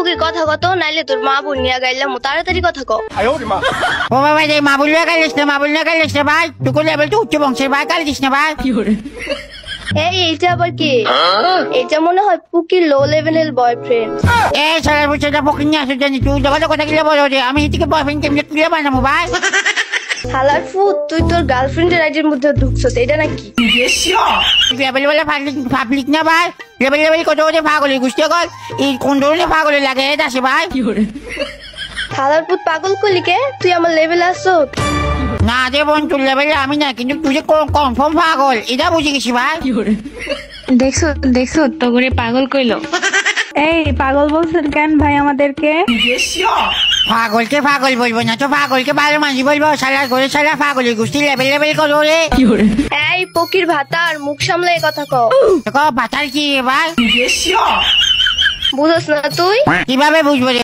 মুখে কথা কত, নাইলে তোর মা বোন নিয়ে গাইলাম, তাড়াতাড়ি কথা কও। ও বাবা রে, মা বললে গাইলিস না, মা বললে গাইলিস না ভাই, টুকু লেভেল তো উচ্চ বংশের ভাই, গাইলিস না ভাই। এইটা আবার কি? এটা মনে হয় পুকির লো লেভেলের বয়ফ্রেন্ড। সারা বছরটা পক্ষে নিয়ে আসো জানি, তুই যখন কথা গেলে বলো রে, আমি এদিকে বয়ফ্রেন্ড কেমনি তুলে বানাবো ভাই। হালার ফুট, তুই তোর গার্লফ্রেন্ডের আইডির মধ্যে ঢুকছো, এটা নাকি? লেভেল বলে পাবলিক না ভাই, লেভেল কত করে পাগলের গুষ্টি কর, এই কোন ধরনের পাগলের লাগে এটা আসে ভাই। হালার ফুট পাগল কলিকে, তুই আমার লেভেলে আসছো? না রে বোন, তোর লেভেলে আমি না, কিন্তু তুই যে কনফার্ম পাগল এটা বুঝে গেছি ভাই। দেখছো দেখছো তো করে পাগল কইলো। এই পাগল বলছেন কেন ভাই আমাদেরকে? পাগলকে পাগল বলবো না তো, পাগলকে ভালো মাঝি বলবো, সারা করে সারা পাগলের গুষ্টি লেভেল করো রে। এই পকির ভাতার, মুখ সামলে কথা কও। বাতার কি ভাই, বুঝছ না তুই? কিভাবে বুঝবো রে?